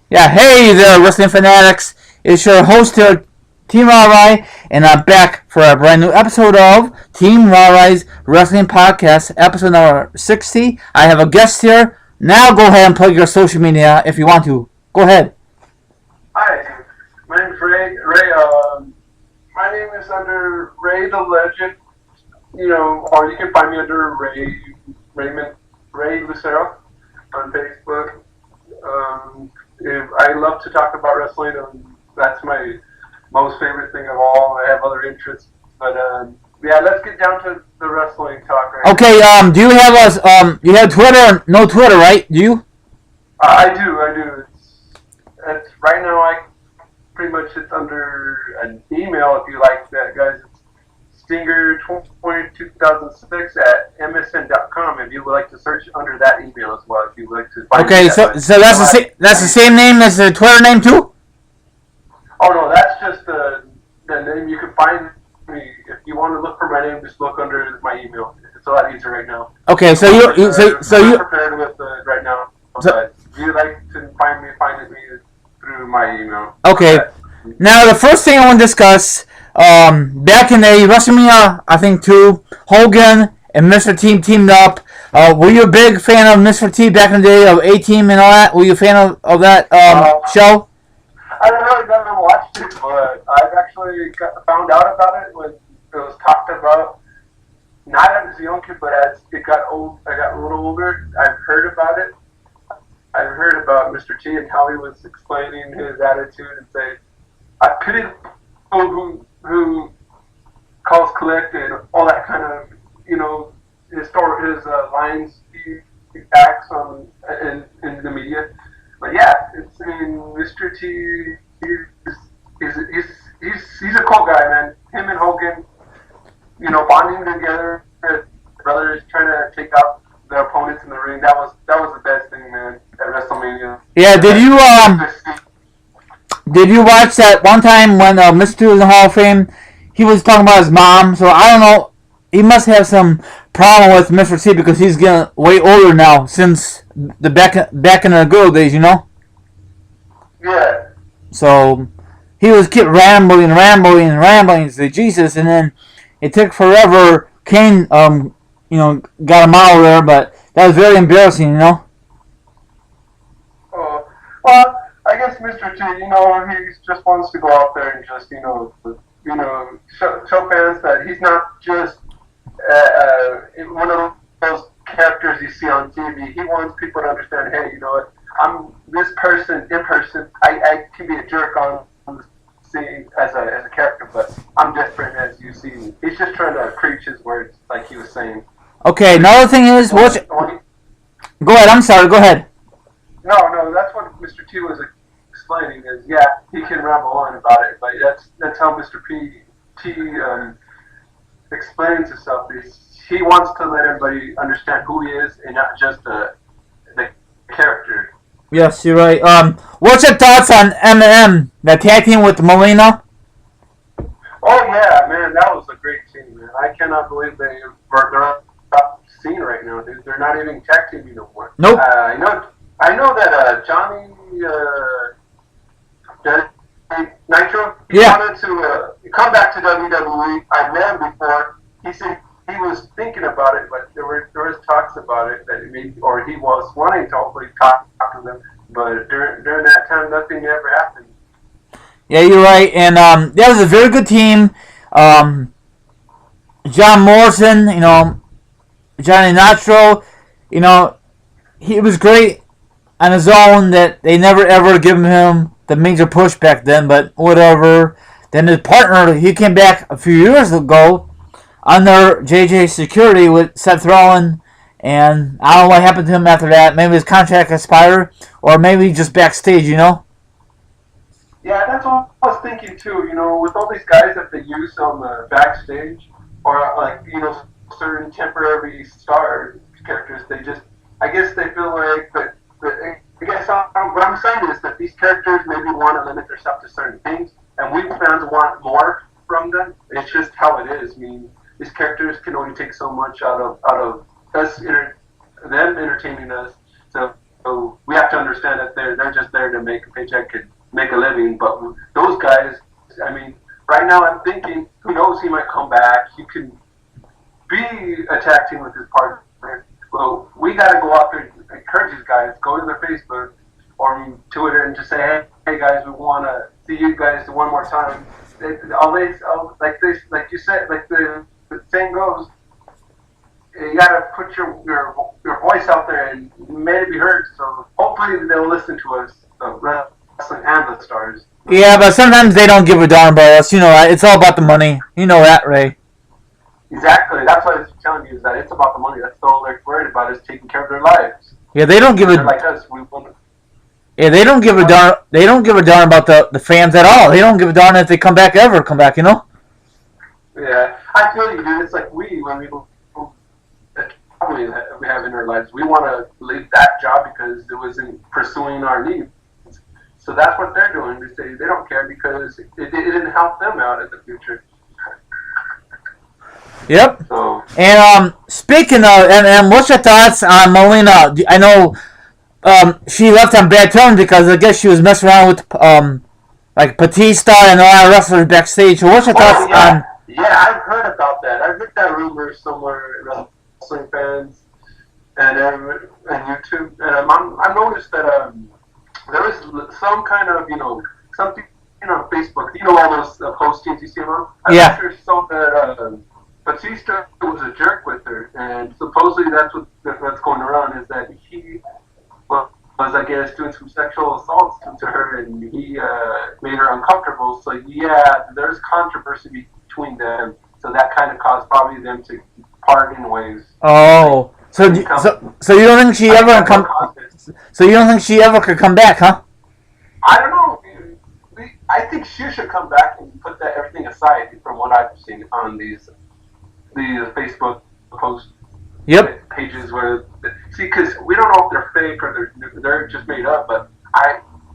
Yeah, hey there, wrestling fanatics. It's your host here, Team Ryry, and I'm back for a brand new episode of Team Ryry's Wrestling Podcast, episode number 60. I have a guest here. Now go ahead and plug your social media if you want to. Go ahead. Hi, my name is Ray. My name is under Ray the Legend. Or you can find me under Ray Lucero on Facebook. If I love to talk about wrestling, that's my most favorite thing of all. I have other interests, but yeah, let's get down to the wrestling talk right Okay, now. do you have us, you have Twitter? No Twitter, right? Do you? I do. It's right now. I pretty much it's under an email if you like that, guys. It's Stinger2006 at msn.com. If you would like to search under that email as well, if you would like to find Okay, me so that. But that's the same name as the Twitter name too? oh no, that's just the name. You can find me if you want to look for my name. Just look under my email. It's a lot easier right now. Okay, so I'm you not prepared with it right now. so, But if you'd like to find me through my email. okay. Now, the first thing I want to discuss, back in the WrestleMania, I think, 2, Hogan and Mr. T teamed up. Were you a big fan of Mr. T back in the day, of A-Team and all that? Were you a fan of that show? I don't really never watched it, but I've actually found out about it when it was talked about. Not as a young kid, but as it got old, I got a little older. I've heard about it. I've heard about Mr. T and how he was explaining his attitude and saying, I pity people who calls collect and all that kind of, his lines he acts on in the media. But yeah, Mr. T, he's a cool guy, man. Him and Hogan, bonding together, brothers trying to take out their opponents in the ring. That was the best thing, man, at WrestleMania. Yeah, did you watch that one time when Mr. T was in the Hall of Fame? He was talking about his mom, so I don't know. He must have some problem with Mr. T because he's getting way older now since the back in the good old days, Yeah. So he was kept rambling, say Jesus, and then it took forever. Kane, got him out of there, but that was very embarrassing. Well, I guess Mr. T, he just wants to go out there and just, show fans that he's not just one of those characters you see on TV. He wants people to understand, hey, you know what? I'm this person in person. I can be a jerk on the scene as a character, but I'm different as you see me. He's just trying to preach his words, like he was saying. Okay, another thing is, go ahead. I'm sorry. Go ahead. No, that's what Mr. T was explaining. Is he can ramble on about it, but that's how Mr. T explains himself. He wants to let everybody understand who he is and not just the character. Yes, you're right. What's your thoughts on M&M, the tag team with Molina? Oh yeah, man, that was a great team, man. I cannot believe they're top scene right now, dude. They're not even tag teaming no more. Nope. I know that Johnny Nitro wanted to come back to WWE. I met him before. He said he was thinking about it, but there was talks about it that he was wanting to hopefully talk to them. But during that time, nothing ever happened. Yeah, you're right. And that was a very good team. John Morrison, Johnny Nitro, he was great on his own. That they never ever given him the major push back then, but whatever. Then his partner, he came back a few years ago under JJ Security with Seth Rollins, and I don't know what happened to him after that. Maybe his contract expired, or maybe just backstage, Yeah, that's what I was thinking too. With all these guys that they use on the backstage, or certain temporary star characters, I guess they feel like I guess what I'm saying is that these characters maybe want to limit themselves to certain things, and we fans want more from them. It's just how it is. I mean, these characters can only take so much out of us, them entertaining us. So we have to understand that they're just there to make a paycheck and make a living. But those guys, I mean, right now I'm thinking, who knows, he might come back. He can be a tag team with his partner. Well, we got to go out there and encourage these guys. Go to their Facebook or Twitter and just say, hey guys, we want to see you guys one more time. Like you said, like the saying goes, you gotta put your voice out there and maybe be heard. So hopefully they'll listen to us, the wrestling and the stars. Yeah, but sometimes they don't give a darn about us. You know, it's all about the money. You know that, Ray. Exactly. That's what I was telling you, is that it's about the money. That's all they're worried about, is taking care of their lives. Yeah, they don't give a. They're like us. We want. Yeah, they don't give a darn. They don't give a darn about the fans at all. They don't give a darn if they come back. You know. Yeah, I feel you, dude. It's like when we we have in our lives, we want to leave that job because it wasn't pursuing our needs. So that's what they're doing. They say they don't care because it didn't help them out in the future. Yep. So. And speaking of, and what's your thoughts on Melina? I know she left on bad terms because I guess she was messing around with like Batista and a lot of wrestlers backstage. So what's your thoughts on? Yeah, I've heard about that. I've heard that rumor somewhere. Wrestling fans and YouTube, and I noticed that there was some kind of something on Facebook. You know all those postings you see them on. I'm Yeah. sure saw that Batista was a jerk with her, and supposedly that's what's going around, is that he was, I guess, doing some sexual assaults to her, and he made her uncomfortable. So yeah, there's controversy between them. So that kind of caused probably them to part in ways. Oh, so you don't think she ever come? So you don't think she ever could come back, huh? I don't know. I think she should come back and put everything aside from what I've seen on these Facebook post pages where because we don't know if they're fake or they're just made up, but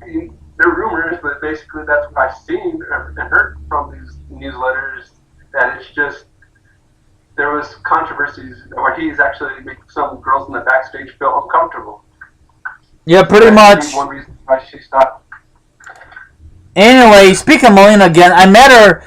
they're rumors, but basically that's what I've seen and heard from these newsletters, that it's just there was controversies where he's actually making some girls in the backstage feel uncomfortable. Yeah, pretty much. One reason why she stopped. Anyway, speaking of Melina again, I met her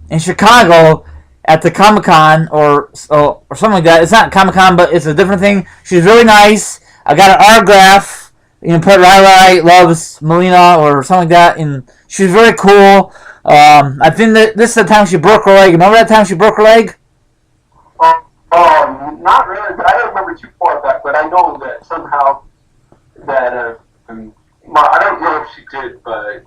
in Chicago at the Comic-Con or something like that. It's not Comic-Con, but it's a different thing. She's really nice. I got an autograph. Put Rai loves Melina or something like that, and she's very cool. I think that this is the time she broke her leg. Remember that time she broke her leg? Not really, but I don't remember too far back. But I know that somehow that I don't know if she did, but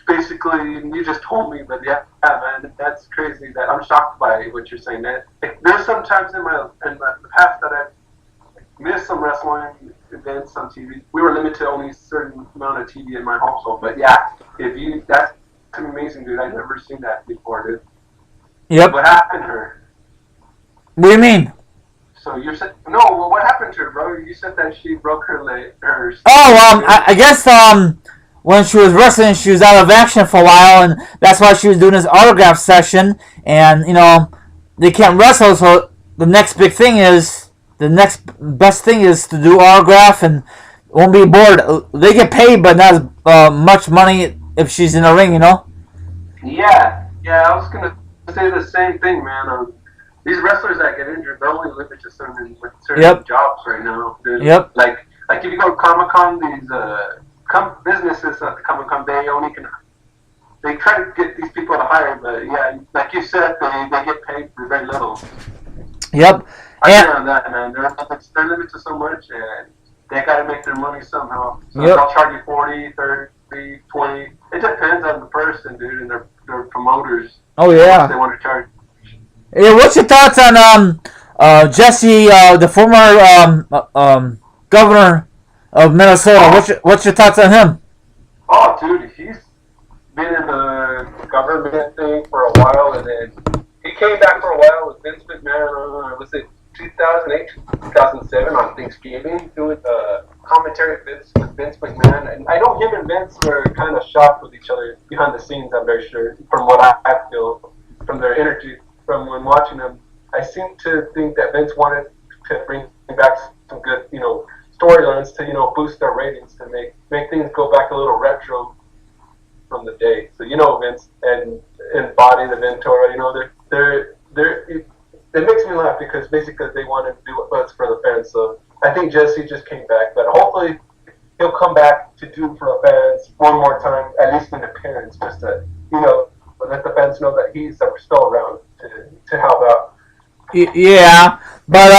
basically you just told me. But yeah, man, that's crazy. That I'm shocked by what you're saying. That there's some times in the past that I've missed some wrestling events on TV. We were limited to only a certain amount of TV in my household. But yeah, that's amazing, dude. I've never seen that before, dude. Yep. What happened to her? What do you mean? So you said no. Well, what happened to her, bro? You said that she broke her leg. I guess when she was wrestling, she was out of action for a while, and that's why she was doing this autograph session. And they can't wrestle, so the next big thing is the next best thing is to do autograph and won't be bored. They get paid, but not as much money if she's in the ring, Yeah. I was gonna say the same thing, man. These wrestlers that get injured, they're only limited to certain jobs right now. Dude. Yep. Like if you go to Comic-Con, these businesses at the Comic-Con, they try to get these people to hire, but yeah, like you said, they get paid for very little. Yep. I agree on that, man. They're limited to so much, and they got to make their money somehow. So they'll charge you 40, 30, 20. It depends on the person, dude, and their promoters. Oh yeah. They want to charge. Yeah, what's your thoughts on Jesse, the former governor of Minnesota? What's your thoughts on him? Oh, dude, he's been in the government thing for a while, and then he came back for a while with Vince McMahon. Was it 2008, 2007 on Thanksgiving, doing the commentary with Vince McMahon? And I know him and Vince were kind of shocked with each other behind the scenes. I'm very sure, from what I feel from their energy. From when watching them, I seem to think that Vince wanted to bring back some good, storylines to boost their ratings to make things go back a little retro from the day. So Vince and Body the Ventura, they're it makes me laugh because basically they wanted to do what's for the fans. So I think Jesse just came back, but hopefully he'll come back to do for the fans one more time, at least an appearance, just to let the fans know that he's still around to help out. Yeah, but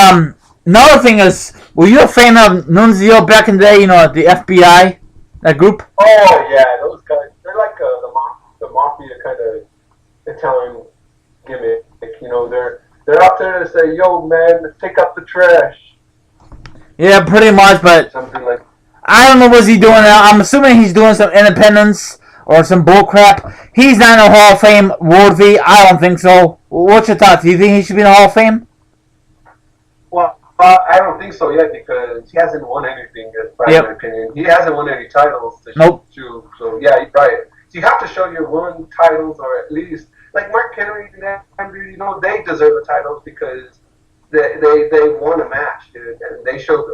another thing is, were you a fan of Nunzio back in the day? At the FBI, that group. Oh yeah, those guys. They're like the mafia kind of Italian gimmick. They're out there to say, "Yo, man, let's take out the trash." Yeah, pretty much. But something like. I don't know what's he doing now. I'm assuming he's doing some independence or some bullcrap. He's not in the Hall of Fame worthy. I don't think so. What's your thoughts? Do you think he should be in the Hall of Fame? Well, I don't think so yet because he hasn't won anything, in my opinion. He hasn't won any titles to show. So, yeah, you're right. So you have to show you won titles or at least, like Mark Henry and Andrew, they deserve the titles because they won a match, dude, and they showed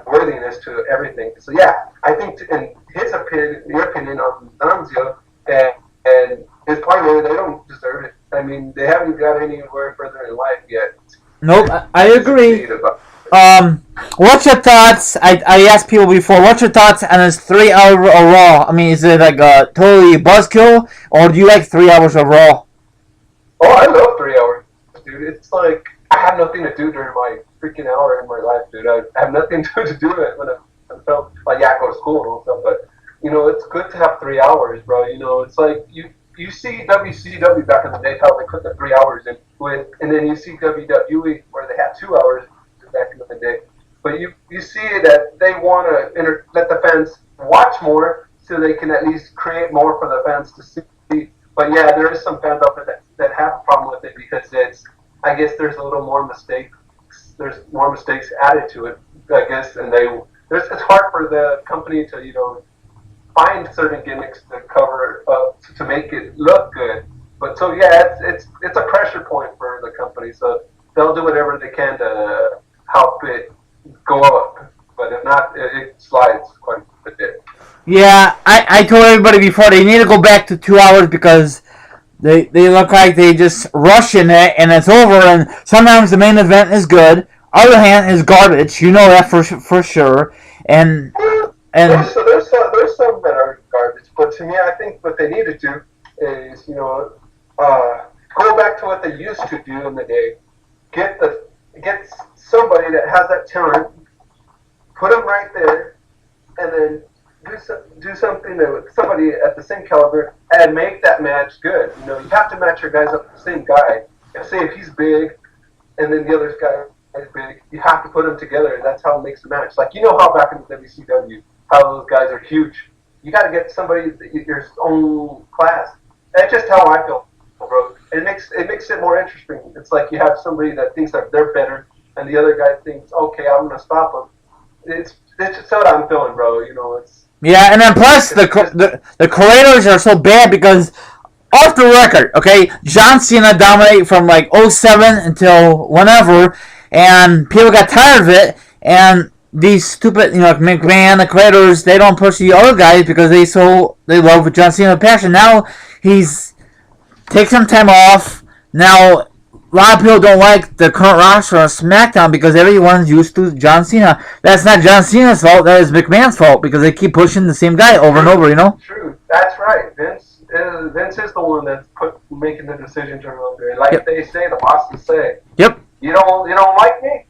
worthiness to everything. So, yeah, I think in his opinion, your opinion on Nunzio and his partner, they don't deserve it. I mean, they haven't got anywhere further in life yet. Nope, I agree. What's your thoughts? I asked people before. What's your thoughts on his 3 hour of Raw? I mean, is it like a totally buzzkill, or do you like 3 hours of Raw? Oh, I love 3 hours, dude. It's like I have nothing to do during my freaking hour in my life, dude. I have nothing to do it when I felt like I go to school and all stuff. But it's good to have 3 hours, bro. It's like you see WCW back in the day how they put the 3 hours in with, and then you see WWE where they had 2 hours back in the day. But you see that they want to let the fans watch more so they can at least create more for the fans to see. But yeah, there is some fans out there that have a problem with it because I guess there's a little more mistakes. There's more mistakes added to it, I guess, and it's hard for the company to find certain gimmicks to cover to make it look good. But so yeah, it's a pressure point for the company. So they'll do whatever they can to help it go up. But if not, it slides quite a bit. Yeah, I told everybody before they need to go back to 2 hours because they look like they just rush in it and it's over. And sometimes the main event is good. Other hand is garbage. You know that for sure. And there's some that are garbage, but to me, I think what they need to do is go back to what they used to do in the day. Get somebody that has that talent, put them right there, and then do something with somebody at the same caliber and make that match good. You have to match your guys up with the same guy. Say if he's big, and then the other guy is big, you have to put them together, and that's how it makes the match. Like how back in the WCW, how those guys are huge. You got to get somebody your own class. That's just how I feel, bro. It makes it more interesting. It's like you have somebody that thinks that they're better, and the other guy thinks, okay, I'm gonna stop them. It's just what I'm feeling, bro. It's yeah, and then plus the creators are so bad because off the record, okay, John Cena dominated from like 07 until whenever, and people got tired of it, and these stupid, McMahon, the creators, they don't push the other guys because they love John Cena with passion. Now he's take some time off. Now a lot of people don't like the current roster on SmackDown because everyone's used to John Cena. That's not John Cena's fault. That is McMahon's fault because they keep pushing the same guy over and over. True. That's right. Vince is the one that's making the decisions around there. Like they say, the bosses say. Yep. You don't like me?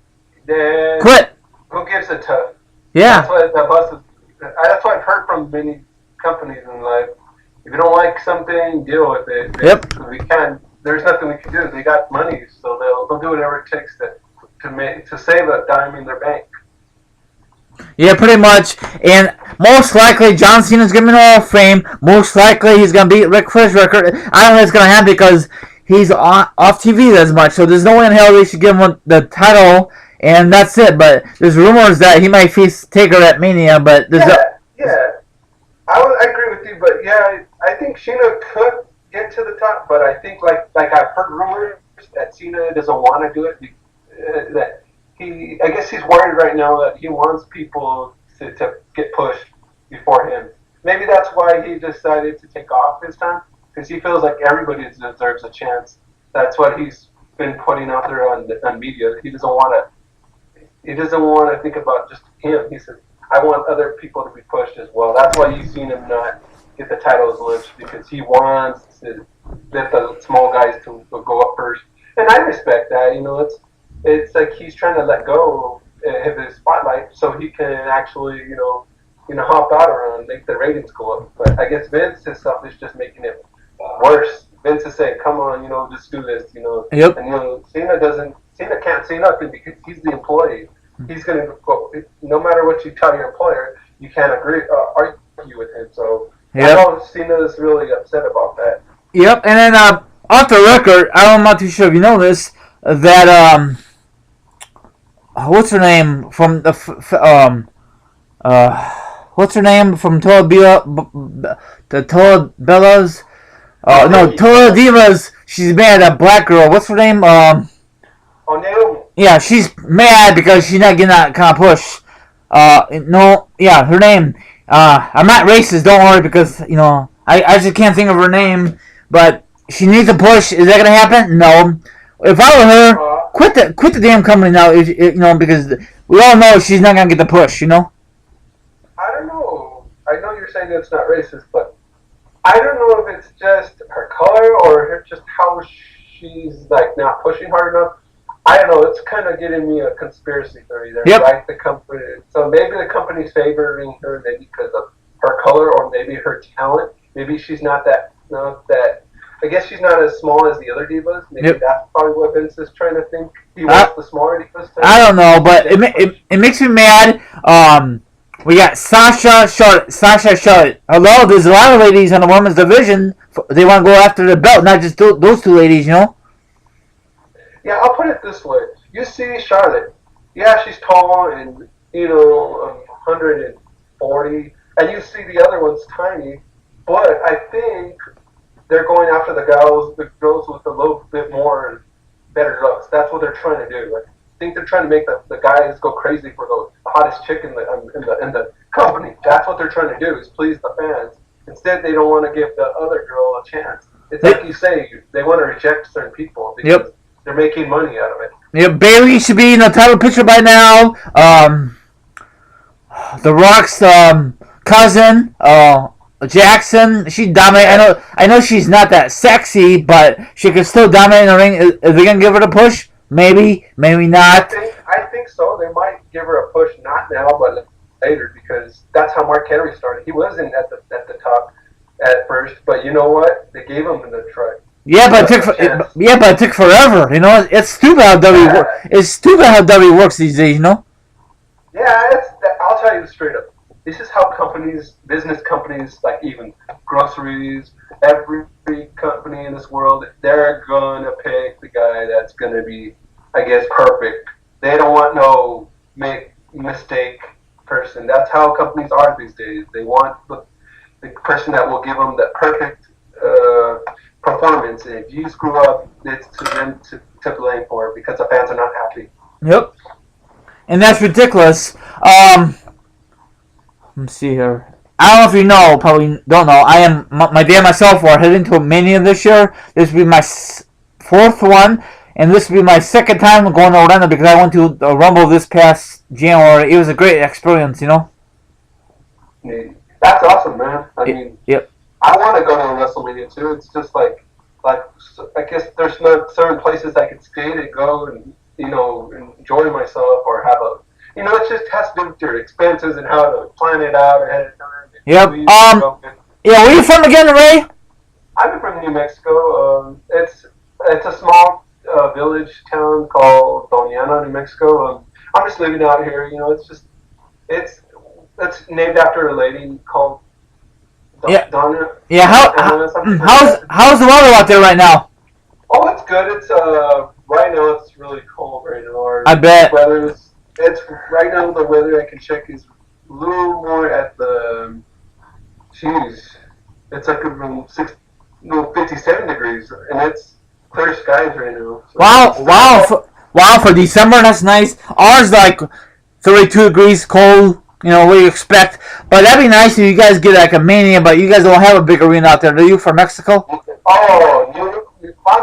Then quit. Who gives a tough? Yeah. That's what I've heard from many companies in life. If you don't like something, deal with it. Yep. There's nothing we can do. They got money, so they'll do whatever it takes to save a dime in their bank. Yeah, pretty much. And most likely, John Cena's going to be in the Hall of Fame. Most likely, he's going to beat Ric Flair's record. I don't know if it's going to happen because he's off TV as much. So there's no way in hell they should give him the title, and that's it. But there's rumors that he might face Taker at Mania. But there's I agree with you. But yeah, I think Cena could get to the top. But I think like I've heard rumors that Cena doesn't want to do it. That I guess he's worried right now that he wants people to get pushed before him. Maybe that's why he decided to take off this time because he feels like everybody deserves a chance. That's what he's been putting out there on media. He doesn't want to think about just him. He says, I want other people to be pushed as well. That's why you've seen him not get the title as Lynch because he wants to let the small guys to go up first. And I respect that. It's like he's trying to let go of his spotlight so he can actually, help out around and make the ratings go up. But I guess Vince himself is just making it worse. Vince is saying, "Come on, just do this," Yep. And Cena can't say nothing because he's the employee. He's gonna go no matter what you tell your employer, you can't argue with him. So Yep. I know Cena is really upset about that. Yep. And then off the record, I'm not too sure if you know this, that what's her name from the what's her name from the Toa Bellas? No, Toa Divas. She's mad at a black girl. What's her name? Oh, Naomi. Yeah, she's mad because she's not getting that kind of push. No, yeah, her name. I'm not racist. Don't worry, because I just can't think of her name. But she needs a push. Is that gonna happen? No. If I were her, quit the damn company now. Because we all know she's not gonna get the push. I don't know. I know you're saying it's not racist, but I don't know if it's just her color or just how she's like not pushing hard enough. I don't know. It's kind of getting me a conspiracy theory there, Yep. right? The company. So maybe the company's favoring her maybe because of her color or maybe her talent. Maybe she's not that. I guess she's not as small as the other divas. Maybe Yep. that's probably what Vince is trying to think. He wants the smaller divas. I don't know, but it makes me mad. We got Sasha Charlotte. Although there's a lot of ladies on the women's division, they want to go after the belt, not just those two ladies. Yeah, I'll put it this way. You see Charlotte. Yeah, she's tall and, 140. And you see the other one's tiny. But I think they're going after the girls with a little bit more better looks. That's what they're trying to do. I think they're trying to make the guys go crazy for the hottest chick in the company. That's what they're trying to do is please the fans. Instead, they don't want to give the other girl a chance. It's like you say, they want to reject certain people because they're making money out of it. Yeah, Bailey should be in the title picture by now. The Rock's cousin, Jackson, she dominated. I know she's not that sexy, but she can still dominate in the ring. Are they gonna give her the push? Maybe, maybe not. I think so. They might give her a push, not now, but later, because that's how Mark Henry started. He wasn't at the top at first, but you know what? They gave him the try. Yeah, but it took forever. It's stupid how W works. It's stupid how W works these days. Yeah, I'll tell you straight up. This is how business companies, like even groceries, every company in this world, they're gonna pick the guy that's gonna be, I guess, perfect. They don't want no mistake person. That's how companies are these days. They want the person that will give them the perfect performance. And if you screw up, it's to them to blame for it because the fans are not happy. Yep. And that's ridiculous. Let's see here. I don't know if you know, probably don't know. I am my dad and myself are heading to a Mania this year. This will be my fourth one, and this will be my second time going to Orlando because I went to the Rumble this past January. It was a great experience, Yeah, that's awesome, man. I mean, yep. I want to go to WrestleMania too. It's just like I guess there's no certain places I could skate and go and enjoy myself or have a. It just has to do with your expenses and how to plan it out ahead of time. Yep. Where are you from again, Ray? I'm from New Mexico. It's a small village town called Doniana, New Mexico. I'm just living out here. It's named after a lady called Donna. Yeah. How's the weather out there right now? Oh, it's good. It's right now it's really cold right now. I bet. It's right now the weather I can check is a little more at the. It's like around 57 degrees, and it's clear skies right now. So Wow! Wow, for December, that's nice. Ours like 32 degrees cold. You know what you expect, but that'd be nice if you guys get like a Mania. But you guys don't have a big arena out there, do you? For Mexico? Oh,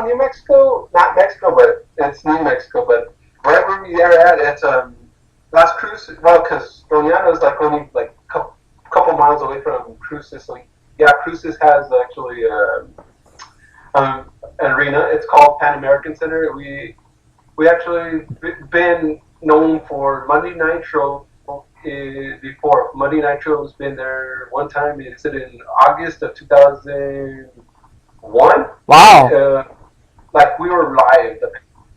New Mexico, not Mexico, but it's New Mexico. But wherever we are at, it's Las Cruces. Well, because Doniana is like only like a couple miles away from Cruces. So yeah, Cruces has actually an arena. It's called Pan American Center. We actually been known for Monday Nitro before. Monday Nitro's been there one time. Is it in August of 2001? Wow. Like we were live. The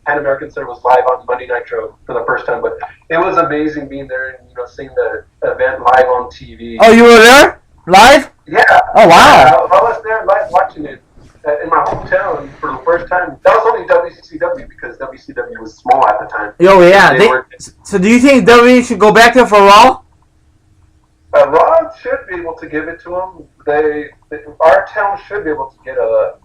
Pan American Center was live on Monday Nitro for the first time, but it was amazing being there and seeing the event live on TV. Oh, you were there live? Yeah. Oh wow. I was there live watching it in my hometown for the first time. That was only WCW because WCW was small at the time. Oh yeah. So do you think WWE should go back there for Raw? Raw should be able to give it to them. Our town should be able to get a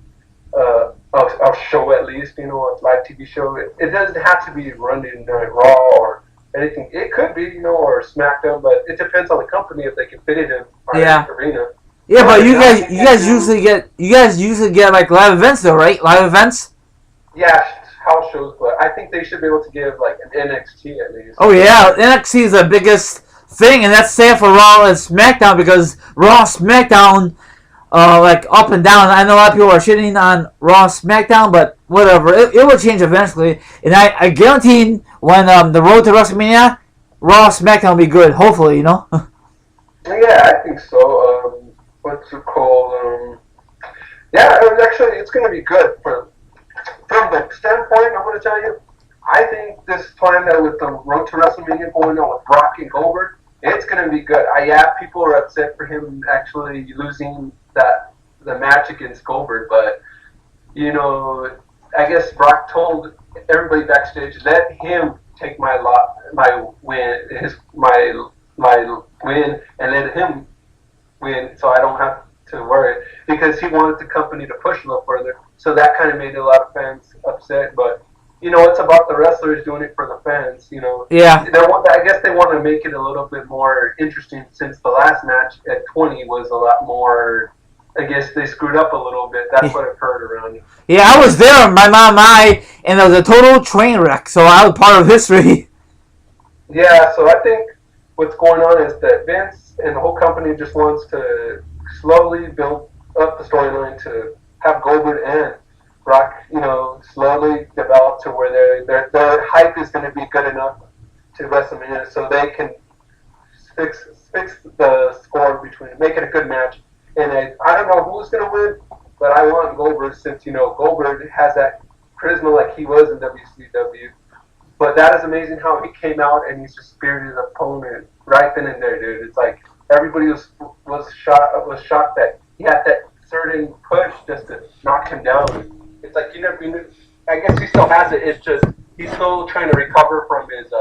show at least, a live TV show. It doesn't have to be running Raw or anything. It could be, or SmackDown, but it depends on the company if they can fit it in our arena. Yeah, but you guys usually get like live events though, right? Live events. Yeah, house shows, but I think they should be able to give like an NXT at least. Oh yeah, NXT is the biggest thing, and that's sad for Raw and SmackDown because Raw, SmackDown, like up and down. I know a lot of people are shitting on Raw, SmackDown, but whatever. It will change eventually, and I guarantee when the road to WrestleMania, Raw, SmackDown will be good. Hopefully, Yeah, I think so. What's it called? Yeah, it's going to be good. From the standpoint, I'm going to tell you, I think this plan that with the road to WrestleMania going on with Brock and Goldberg, it's going to be good. People are upset for him actually losing the match against Goldberg, but I guess Brock told everybody backstage, let him take my win, my win, and let him win, so I don't have to worry, because he wanted the company to push a little further. So that kind of made a lot of fans upset. But it's about the wrestlers doing it for the fans. Yeah. I guess they want to make it a little bit more interesting, since the last match at 20 was a lot more. I guess they screwed up a little bit. That's what I've heard around it. Yeah, I was there. My mom and I, and it was a total train wreck. So I was part of history. Yeah. So I think what's going on is that Vince and the whole company just wants to slowly build up the storyline to have Goldberg and Brock, slowly develop to where their hype is going to be good enough to WrestleMania, so they can fix the score between, make it a good match. And I don't know who's going to win, but I want Goldberg, since Goldberg has that charisma like he was in WCW. But that is amazing how he came out and he's just spirited his opponent right then and there, dude. It's like everybody was shocked that he had that certain push just to knock him down. It's like I guess he still has it. It's just he's still trying to recover from his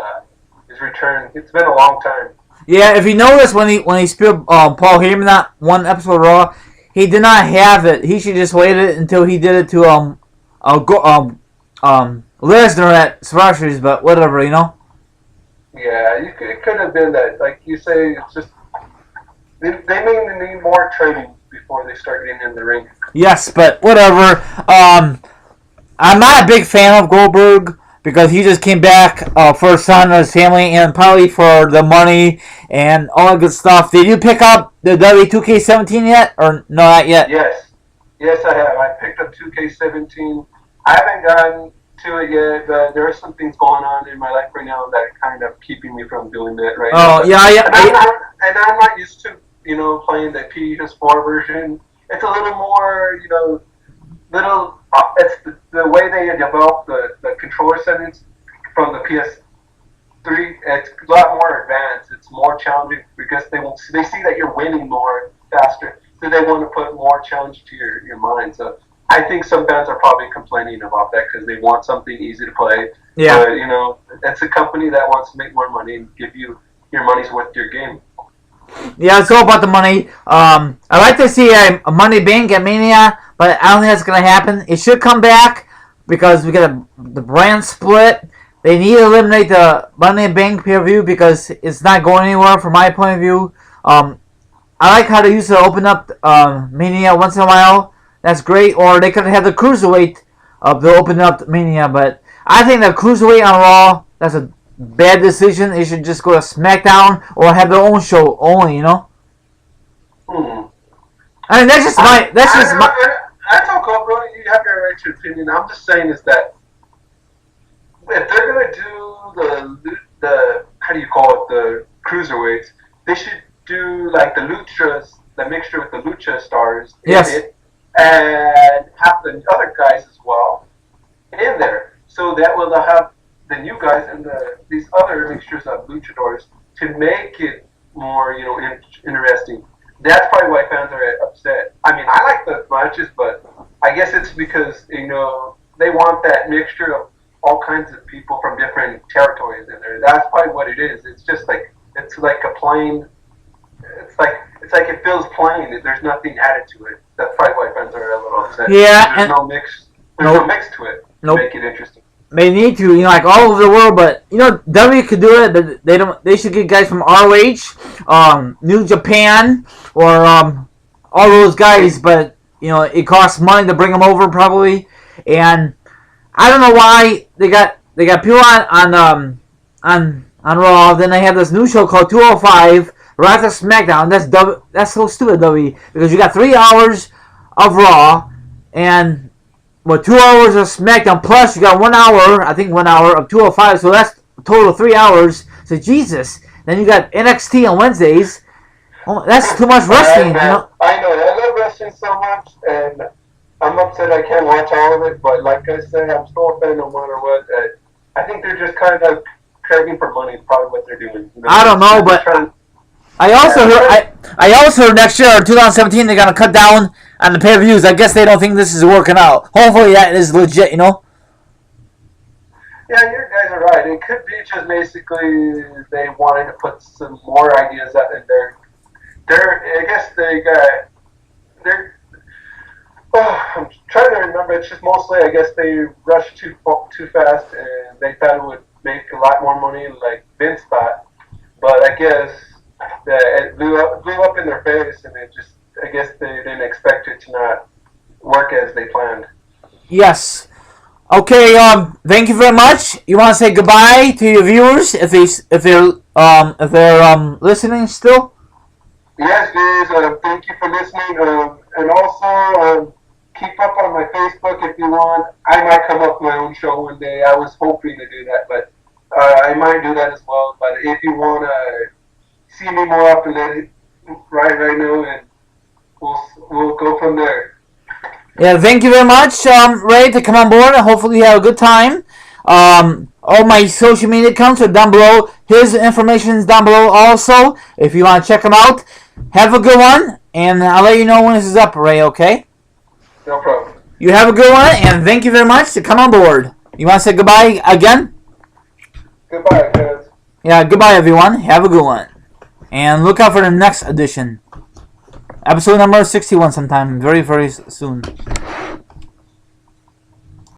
return. It's been a long time. Yeah, if you notice when he speared Paul Heyman that one episode of Raw, he did not have it. He should just waited until he did it to Lesnar at Survivor Series, but whatever, Yeah, it could have been that. Like you say, it's just they may need more training before they start getting in the ring. Yes, but whatever. I'm not a big fan of Goldberg because he just came back for his son and his family, and probably for the money and all that good stuff. Did you pick up the W2K17 yet, or no, not yet? Yes, I have. I picked up 2K17. I haven't gotten to it yet, but there are some things going on in my life right now that are kind of keeping me from doing that right now. Oh, yeah. And I'm not used to, playing the PS4 version. It's a little more, it's the way they develop the controller settings from the PS3. It's a lot more advanced. It's more challenging because they see that you're winning more faster, so they want to put more challenge to your mind. So I think some fans are probably complaining about that because they want something easy to play. Yeah. But, it's a company that wants to make more money and give you your money's worth your game. Yeah, it's all about the money. I'd like to see a Money Bank at Mania, but I don't think that's going to happen. It should come back because we got the brand split. They need to eliminate the Money in the Bank pay-per-view because it's not going anywhere from my point of view. I like how they used to open up Mania once in a while. That's great. Or they could have the Cruiserweight to open up Mania. But I think the Cruiserweight on Raw, that's a bad decision. They should just go to SmackDown or have their own show only, you know? I mean, that's just my... That's okay, bro. You have your right to opinion. I'm just saying is that if they're going to do the... How do you call it? The Cruiserweights. They should do like the luchas, the mixture with the lucha stars in it, and have the other guys as well in there. So that will have the new guys and these other mixtures of luchadors to make it more, interesting. That's probably why fans are upset. I mean, I like the matches, but I guess it's because they want that mixture of all kinds of people from different territories in there. That's probably what it is. It's just like a plain. It's like it feels plain. There's nothing added to it. That's probably why fans are a little upset. Yeah, there's no mix. There's no mix to it to make it interesting. They need to, like all over the world, but W could do it, but they don't. They should get guys from ROH, New Japan, or all those guys. But it costs money to bring them over probably, and I don't know why they got people on Raw. Then they have this new show called 205. Right after SmackDown. That's so stupid, W, because you got 3 hours of Raw and 2 hours of SmackDown, plus you got 1 hour, I think 1 hour of 205, so that's a total of 3 hours. So Jesus. Then you got NXT on Wednesdays. Oh, that's too much wrestling. I know. I love wrestling so much, and I'm upset I can't watch all of it. But like I said, I'm still a fan no matter what. I think they're just kind of craving for money. Is probably what they're doing. I don't know, but. I also heard next year, 2017, they're gonna cut down on the pay-per-views. I guess they don't think this is working out. Hopefully, that is legit. Yeah, your guys are right. It could be just basically they wanted to put some more ideas out in there. I guess I'm trying to remember. It's just mostly, I guess they rushed too fast, and they thought it would make a lot more money, like Vince thought. But I guess. It blew up in their face, and I guess they didn't expect it to not work as they planned. Yes. Okay. Thank you very much. You want to say goodbye to your viewers if they're listening still? Yes, guys. Thank you for listening. And also keep up on my Facebook if you want. I might come up with my own show one day. I was hoping to do that, but I might do that as well. But if you want to see me more often than right now, and we'll go from there. Yeah, thank you very much, Ray, to come on board. Hopefully you have a good time. All my social media accounts are down below. His information is down below also, if you want to check them out. Have a good one, and I'll let you know when this is up, Ray, okay? No problem. You have a good one, and thank you very much to come on board. You want to say goodbye again? Goodbye, guys. Yeah, goodbye, everyone. Have a good one. And look out for the next edition. Episode number 61 sometime very, very soon.